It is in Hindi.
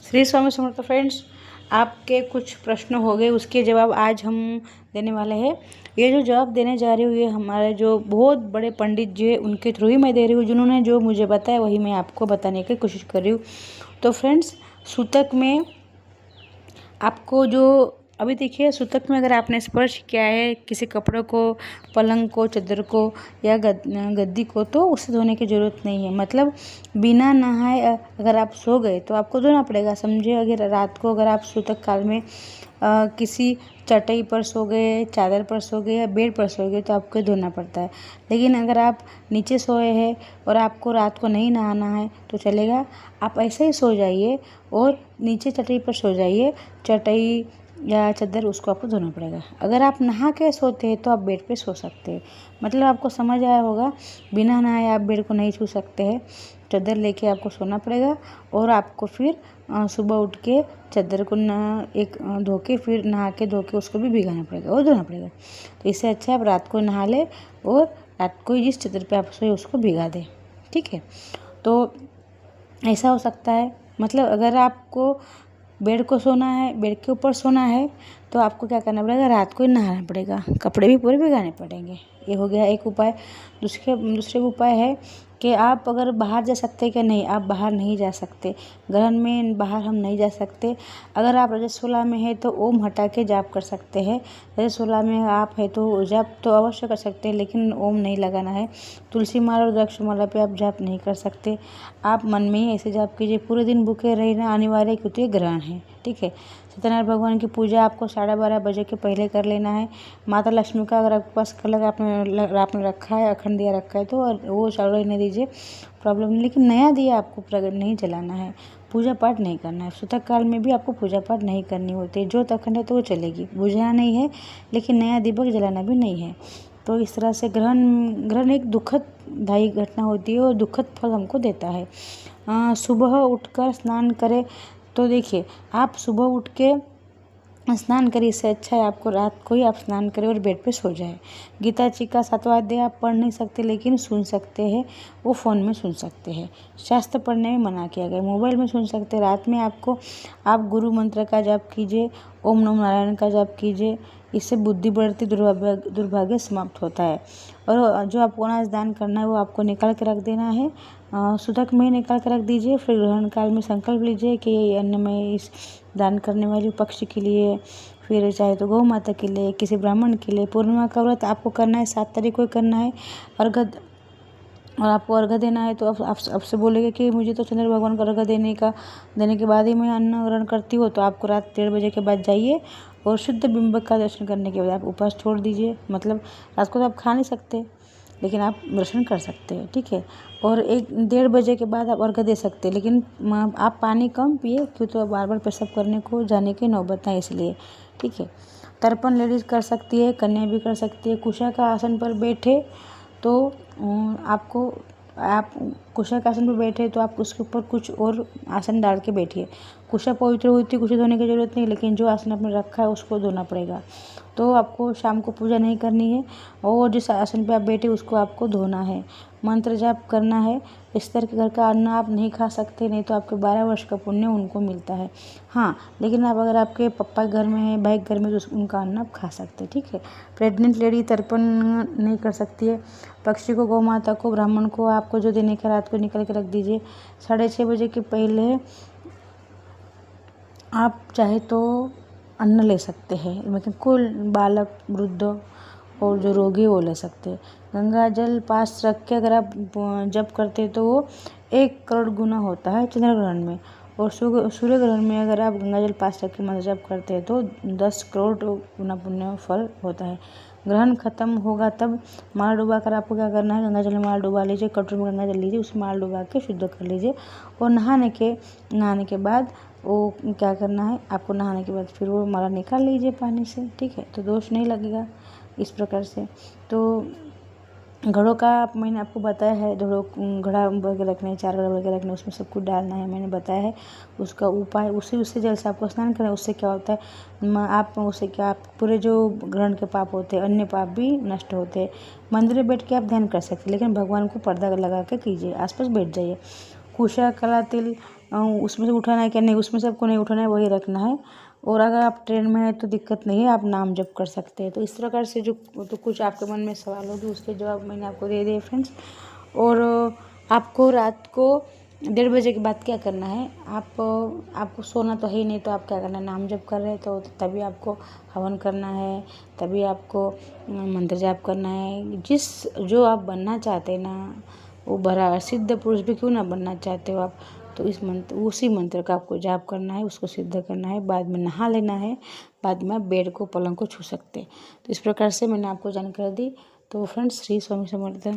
श्री स्वामी समर्थ फ्रेंड्स, आपके कुछ प्रश्न हो गए, उसके जवाब आज हम देने वाले हैं। ये जो जवाब देने जा रही हूँ ये हमारे जो बहुत बड़े पंडित जी हैं उनके थ्रू ही मैं दे रही हूँ। जिन्होंने जो मुझे बताया वही मैं आपको बताने की कोशिश कर रही हूँ। तो फ्रेंड्स, सूतक में आपको जो अभी देखिए, सूतक में अगर आपने स्पर्श किया है किसी कपड़े को, पलंग को, चादर को या गद्दी को, तो उसे धोने की ज़रूरत नहीं है। मतलब बिना नहाए अगर आप सो गए तो आपको धोना पड़ेगा। समझिए, अगर रात को अगर आप सूतक काल में किसी चटाई पर सो गए, चादर पर सो गए या बेड पर सो गए तो आपको धोना पड़ता है। लेकिन अगर आप नीचे सोए हैं और आपको रात को नहीं नहाना है तो चलेगा, आप ऐसे ही सो जाइए और नीचे चटाई पर सो जाइए। चटाई या चादर उसको आपको धोना पड़ेगा। अगर आप नहा के सोते हैं तो आप बेड पे सो सकते हैं। मतलब आपको समझ आया होगा, बिना नहाए आप बेड को नहीं छू सकते हैं। चादर लेके आपको सोना पड़ेगा और आपको फिर सुबह उठ के चादर को धो के फिर नहा के धो के उसको भी भिगाना पड़ेगा और धोना पड़ेगा। तो इससे अच्छा आप रात को नहा ले और रात को जिस चादर पे आप सोए उसको भिगा दें। ठीक है, तो ऐसा हो सकता है। मतलब अगर आपको बेड को सोना है, बेड के ऊपर सोना है, तो आपको क्या करना पड़ेगा, रात को ही नहाना पड़ेगा, कपड़े भी पूरे भिगाने पड़ेंगे। ये हो गया एक उपाय। दूसरे उपाय है कि आप अगर बाहर जा सकते हैं कि नहीं, आप बाहर नहीं जा सकते। ग्रहण में बाहर हम नहीं जा सकते। अगर आप रजस्वला में है तो ओम हटा के जाप कर सकते हैं। रजस्वला में आप है तो जाप तो अवश्य कर सकते हैं, लेकिन ओम नहीं लगाना है। तुलसी माला और द्राक्ष माला पे आप जाप नहीं कर सकते। आप मन में ही ऐसे जाप कीजिए। पूरे दिन भूखे रहना अनिवार्य क्योंकि ग्रहण है। ठीक है, सत्यनारायण भगवान की पूजा आपको 12:30 बजे के पहले कर लेना है। माता लक्ष्मी का अगर आपके पास कलश आपने रखा है, अखंड दिया रखा है, तो वो चालू रहने दीजिए, प्रॉब्लम नहीं। लेकिन नया दिया आपको प्रगट नहीं जलाना है, पूजा पाठ नहीं करना है। सूतक काल में भी आपको पूजा पाठ नहीं करनी होती है। ज्योत अखंड है तो वो चलेगी, बुझाना नहीं है, लेकिन नया दीपक जलाना भी नहीं है। तो इस तरह से ग्रहण एक दुखदायी घटना होती है और दुखद फल हमको देता है। सुबह उठकर स्नान करें तो देखिए, आप सुबह उठ के स्नान करिए, इससे अच्छा है आपको रात को ही आप स्नान करें और बेड पे सो जाए। गीता जी का 7वां अध्याय आप पढ़ नहीं सकते, लेकिन सुन सकते हैं, वो फ़ोन में सुन सकते हैं। शास्त्र पढ़ने में मना किया गया, मोबाइल में सुन सकते हैं। रात में आप गुरु मंत्र का जाप कीजिए, ओम नमो नारायण का जाप कीजिए। इससे बुद्धि बढ़ती, दुर्भाग्य समाप्त होता है। और जो आपको अनाज दान करना है वो आपको निकाल के रख देना है, सूतक में निकाल के रख दीजिए। फिर ग्रहण काल में संकल्प लीजिए कि ये अन्न मैं इस दान करने वाली पक्ष के लिए, फिर चाहे तो गौ माता के लिए, किसी ब्राह्मण के लिए। पूर्णिमा का व्रत आपको करना है, 7 तारीख को करना है। और आपको अर्घ्य देना है, तो आपसे बोलेगा कि मुझे तो चंद्र भगवान को अर्घ्य देने के बाद ही मैं अन्न ग्रहण करती हूँ। तो आपको रात 1:30 बजे के बाद जाइए और शुद्ध बिंब का दर्शन करने के बाद आप उपवास छोड़ दीजिए। मतलब रात को तो आप खा नहीं सकते, लेकिन आप दर्शन कर सकते हैं। ठीक है, और 1-1:30 बजे के बाद आप अर्घ्य दे सकते हैं, लेकिन आप पानी कम पिए, क्यों तो बार बार पेशाब करने को जाने की नौबत है इसलिए। ठीक है, तर्पण लेडीज़ कर सकती है, कन्या भी कर सकती है। कुशा का आसन पर बैठे तो आप कुशा के आसन पर बैठे तो आप उसके ऊपर कुछ और आसन डाल के बैठिए। कुशा पवित्र होती है, कुशा धोने की ज़रूरत नहीं, लेकिन जो आसन आपने रखा है उसको धोना पड़ेगा। तो आपको शाम को पूजा नहीं करनी है और जिस आसन पे आप बैठे उसको आपको धोना है। मंत्र जाप करना है। इस तरह के घर का अन्न आप नहीं खा सकते, नहीं तो आपके 12 वर्ष का पुण्य उनको मिलता है। हाँ, लेकिन आप अगर आपके पापा घर में है, भाई घर में, तो उनका अन्न आप खा सकते हैं। ठीक है, प्रेग्नेंट लेडी तर्पण नहीं कर सकती है। पक्षी को, गौ माता को, ब्राह्मण को आपको जो देने का रात को निकल के रख दीजिए। 6:30 बजे के पहले आप चाहे तो अन्न ले सकते हैं, लेकिन कुल बालक, वृद्ध और जो रोगी वो ले सकते हैं। गंगा जल पास रख के अगर आप जप करते हैं तो वो 1 करोड़ गुना होता है चंद्र ग्रहण में। और सूर्य ग्रहण में अगर आप गंगा जल पास रख के मंत्र जप करते हैं तो 10 करोड़ गुना पुण्य फल होता है। ग्रहण खत्म होगा तब माल डुबा कर आपको क्या करना है, गंगा जल में माल डुबा लीजिए, कटोरी में गंगा जल लीजिए, उसमें माल डुबा के शुद्ध कर लीजिए। और नहाने के बाद वो क्या करना है, आपको नहाने के बाद फिर वो माला निकाल लीजिए पानी से। ठीक है, तो दोष नहीं लगेगा इस प्रकार से। तो घड़ों का मैंने आपको बताया है, घड़ा भर के रखने, 4 घड़ा भर के रखने, उसमें सब कुछ डालना है, मैंने बताया है उसका उपाय। उससे जल से आपको स्नान करें, उससे क्या होता है, आप पूरे जो ग्रहण के पाप होते हैं, अन्य पाप भी नष्ट होते हैं। मंदिर में बैठ के आप ध्यान कर सकते हैं, लेकिन भगवान को पर्दा लगा के कीजिए, आसपास बैठ जाइए। कुशा, कला तिल उसमें से उठाना है क्या नहीं, उसमें से आपको नहीं उठाना है, वही रखना है। और अगर आप ट्रेन में हैं तो दिक्कत नहीं है, आप नाम जप कर सकते हैं। तो इस प्रकार से जो तो कुछ आपके मन में सवाल होगी उसके जवाब मैंने आपको दे दिए फ्रेंड्स। और आपको रात को 1:30 बजे के बाद क्या करना है, आपको सोना तो है ही नहीं, तो आप क्या करना है, नाम जप कर रहे हैं तो तभी आपको हवन करना है, तभी आपको मंत्र जाप करना है। जो आप बनना चाहते हैं ना, वो बड़ा सिद्ध पुरुष भी क्यों ना बनना चाहते हो आप, तो उसी मंत्र का आपको जाप करना है, उसको सिद्ध करना है, बाद में नहा लेना है, बाद में आप बेड को पलंग को छू सकते हैं। तो इस प्रकार से मैंने आपको जानकारी दी। तो फ्रेंड्स, श्री स्वामी समर्थ।